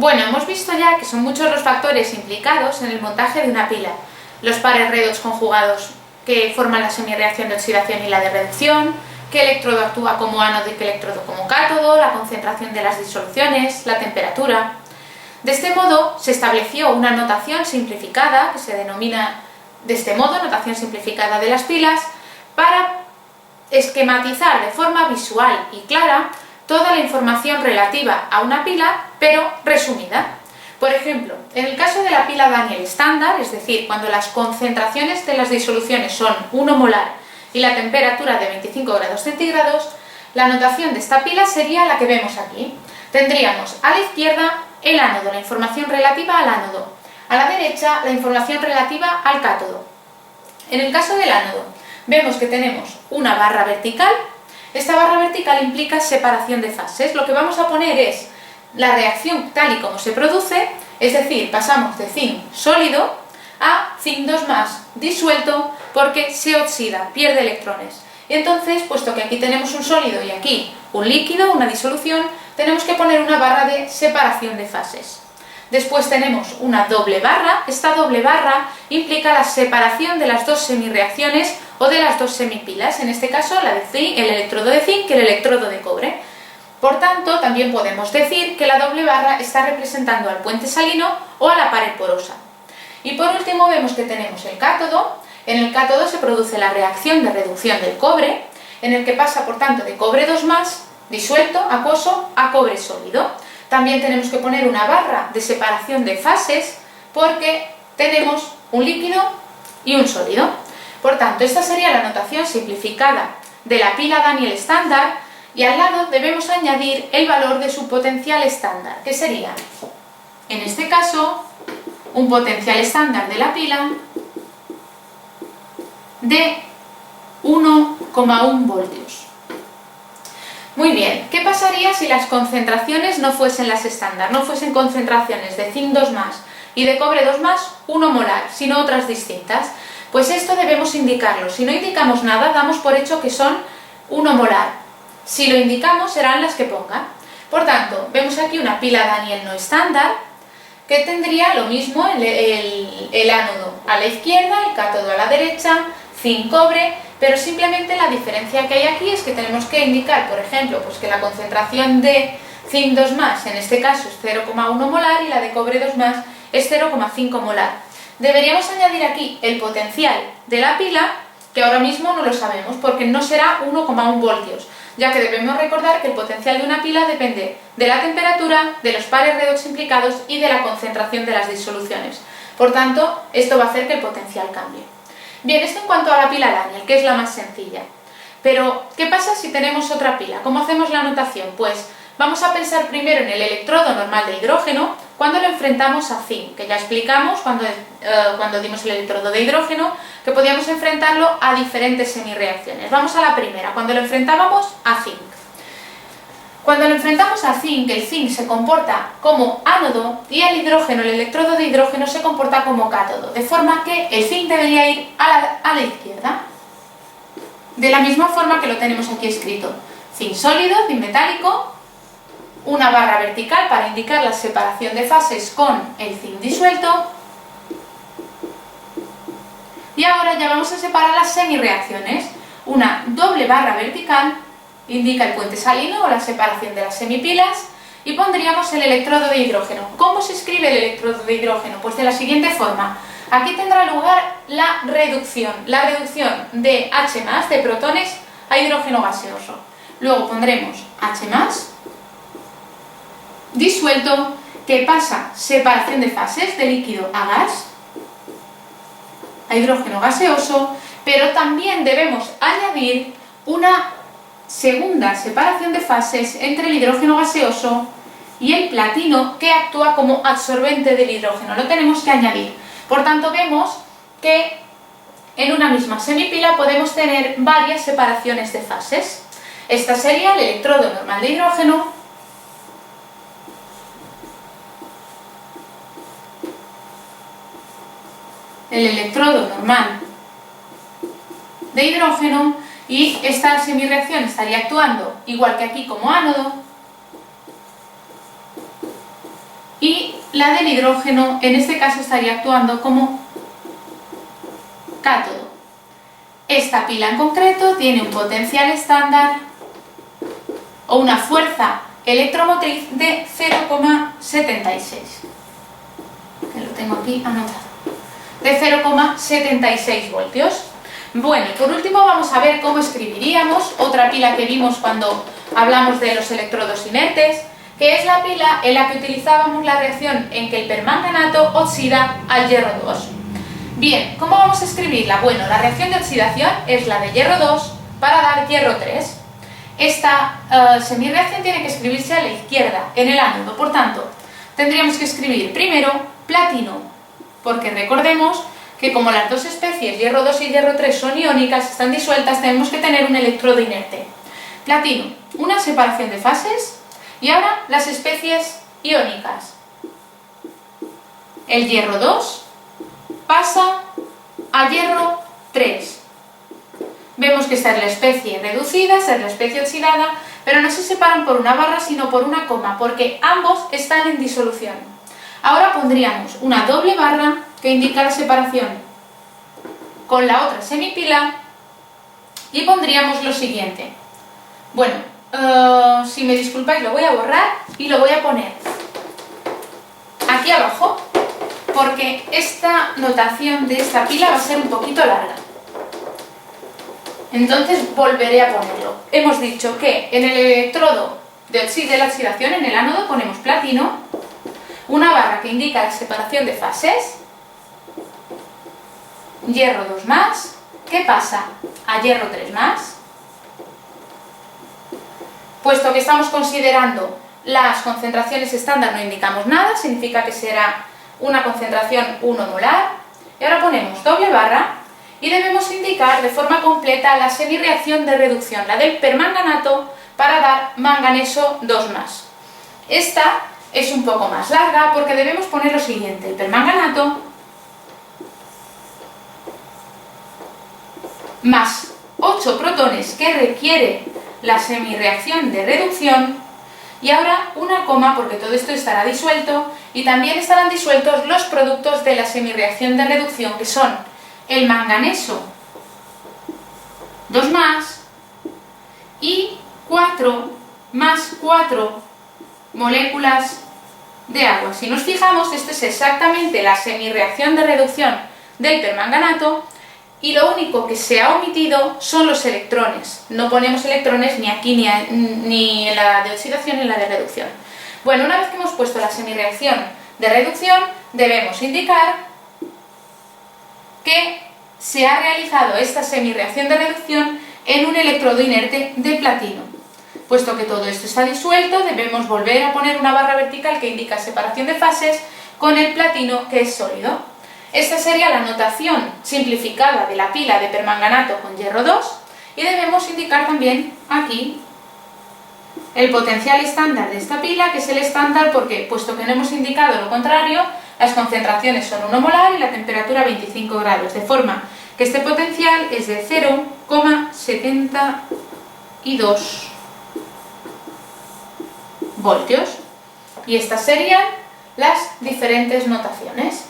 Bueno, hemos visto ya que son muchos los factores implicados en el montaje de una pila. Los pares redox conjugados que forman la semirreacción de oxidación y la de reducción, qué electrodo actúa como ánodo y qué electrodo como cátodo, la concentración de las disoluciones, la temperatura. De este modo se estableció una notación simplificada, que se denomina de este modo notación simplificada de las pilas, para esquematizar de forma visual y clara toda la información relativa a una pila, pero resumida. Por ejemplo, en el caso de la pila Daniell estándar, es decir, cuando las concentraciones de las disoluciones son 1 molar y la temperatura de 25 grados centígrados, la notación de esta pila sería la que vemos aquí. Tendríamos a la izquierda el ánodo, la información relativa al ánodo, a la derecha la información relativa al cátodo. En el caso del ánodo, vemos que tenemos una barra vertical. Esta barra vertical implica separación de fases. Lo que vamos a poner es la reacción tal y como se produce, es decir, pasamos de zinc sólido a zinc 2+ disuelto porque se oxida, pierde electrones. Y entonces, puesto que aquí tenemos un sólido y aquí un líquido, una disolución, tenemos que poner una barra de separación de fases. Después tenemos una doble barra. Esta doble barra implica la separación de las dos semirreacciones o de las dos semipilas, en este caso la de zinc, el electrodo de zinc y el electrodo de cobre. Por tanto, también podemos decir que la doble barra está representando al puente salino o a la pared porosa. Y por último vemos que tenemos el cátodo. En el cátodo se produce la reacción de reducción del cobre, en el que pasa por tanto de cobre 2+ disuelto, acuoso, a cobre sólido. También tenemos que poner una barra de separación de fases porque tenemos un líquido y un sólido. Por tanto, esta sería la notación simplificada de la pila Daniell estándar y al lado debemos añadir el valor de su potencial estándar, que sería, en este caso, un potencial estándar de la pila de 1,1 voltios. Muy bien, ¿qué pasaría si las concentraciones no fuesen las estándar, no fuesen concentraciones de zinc 2+ y de cobre 2+, 1 molar, sino otras distintas? Pues esto debemos indicarlo. Si no indicamos nada, damos por hecho que son 1 molar. Si lo indicamos, serán las que pongan. Por tanto, vemos aquí una pila Daniell no estándar, que tendría lo mismo, el ánodo a la izquierda, el cátodo a la derecha, zinc cobre, pero simplemente la diferencia que hay aquí es que tenemos que indicar, por ejemplo, pues que la concentración de zinc 2+, en este caso es 0,1 molar y la de cobre 2+ es 0,5 molar. Deberíamos añadir aquí el potencial de la pila, que ahora mismo no lo sabemos porque no será 1,1 voltios, ya que debemos recordar que el potencial de una pila depende de la temperatura, de los pares redox implicados y de la concentración de las disoluciones. Por tanto, esto va a hacer que el potencial cambie. Bien, esto en cuanto a la pila Daniell, que es la más sencilla. Pero, ¿qué pasa si tenemos otra pila? ¿Cómo hacemos la notación? Pues vamos a pensar primero en el electrodo normal de hidrógeno cuando lo enfrentamos a zinc, que ya explicamos cuando dimos el electrodo de hidrógeno que podíamos enfrentarlo a diferentes semirreacciones. Vamos a la primera, cuando lo enfrentábamos a zinc. Cuando lo enfrentamos a zinc, el zinc se comporta como ánodo y el hidrógeno, el electrodo de hidrógeno, se comporta como cátodo, de forma que el zinc debería ir a la izquierda. De la misma forma que lo tenemos aquí escrito. Zinc sólido, zinc metálico, una barra vertical para indicar la separación de fases con el zinc disuelto. Y ahora ya vamos a separar las semirreacciones. Una doble barra vertical indica el puente salino o la separación de las semipilas y pondríamos el electrodo de hidrógeno. ¿Cómo se escribe el electrodo de hidrógeno? Pues de la siguiente forma. Aquí tendrá lugar la reducción de H+, de protones, a hidrógeno gaseoso. Luego pondremos H+, disuelto, que pasa separación de fases de líquido a gas, a hidrógeno gaseoso, pero también debemos añadir una segunda separación de fases entre el hidrógeno gaseoso y el platino, que actúa como absorbente del hidrógeno. Lo tenemos que añadir. Por tanto, vemos que en una misma semipila podemos tener varias separaciones de fases. Esta sería el electrodo normal de hidrógeno, el electrodo normal de hidrógeno, y esta semirreacción estaría actuando igual que aquí como ánodo, y la del hidrógeno en este caso estaría actuando como cátodo. Esta pila en concreto tiene un potencial estándar o una fuerza electromotriz de 0,76, que lo tengo aquí anotado, de 0,76 voltios. Bueno, y por último vamos a ver cómo escribiríamos otra pila que vimos cuando hablamos de los electrodos inertes, que es la pila en la que utilizábamos la reacción en que el permanganato oxida al hierro 2. Bien, ¿cómo vamos a escribirla? Bueno, la reacción de oxidación es la de hierro 2 para dar hierro 3. Esta semirreacción tiene que escribirse a la izquierda, en el ánodo, por tanto, tendríamos que escribir primero platino, porque recordemos que como las dos especies, hierro 2 y hierro 3, son iónicas, están disueltas, tenemos que tener un electrodo inerte. Platino, una separación de fases, y ahora las especies iónicas. El hierro 2 pasa a hierro 3. Vemos que esta es la especie reducida, esta es la especie oxidada, pero no se separan por una barra sino por una coma, porque ambos están en disolución. Ahora pondríamos una doble barra que indica la separación con la otra semipila y pondríamos lo siguiente. Bueno, si me disculpáis lo voy a borrar y lo voy a poner aquí abajo, porque esta notación de esta pila va a ser un poquito larga. Entonces volveré a ponerlo. Hemos dicho que en el electrodo de la oxidación, en el ánodo, ponemos platino, una barra que indica la separación de fases, hierro 2 más, ¿qué pasa? A hierro 3 más. Puesto que estamos considerando las concentraciones estándar, no indicamos nada, significa que será una concentración 1 molar. Y ahora ponemos doble barra y debemos indicar de forma completa la semirreacción de reducción, la del permanganato, para dar manganeso 2 más. Esta es un poco más larga porque debemos poner lo siguiente: el permanganato más 8 protones que requiere la semirreacción de reducción, y ahora una coma porque todo esto estará disuelto, y también estarán disueltos los productos de la semirreacción de reducción, que son el manganeso 2 más y 4 más 4 moléculas de agua. Si nos fijamos, esto es exactamente la semirreacción de reducción del permanganato, y lo único que se ha omitido son los electrones. No ponemos electrones ni aquí ni en la de oxidación ni en la de reducción. Bueno, una vez que hemos puesto la semirreacción de reducción, debemos indicar que se ha realizado esta semirreacción de reducción en un electrodo inerte de platino. Puesto que todo esto está disuelto, debemos volver a poner una barra vertical que indica separación de fases con el platino, que es sólido. Esta sería la notación simplificada de la pila de permanganato con hierro 2, y debemos indicar también aquí el potencial estándar de esta pila, que es el estándar porque, puesto que no hemos indicado lo contrario, las concentraciones son 1 molar y la temperatura 25 grados, de forma que este potencial es de 0,72 voltios. Y estas serían las diferentes notaciones.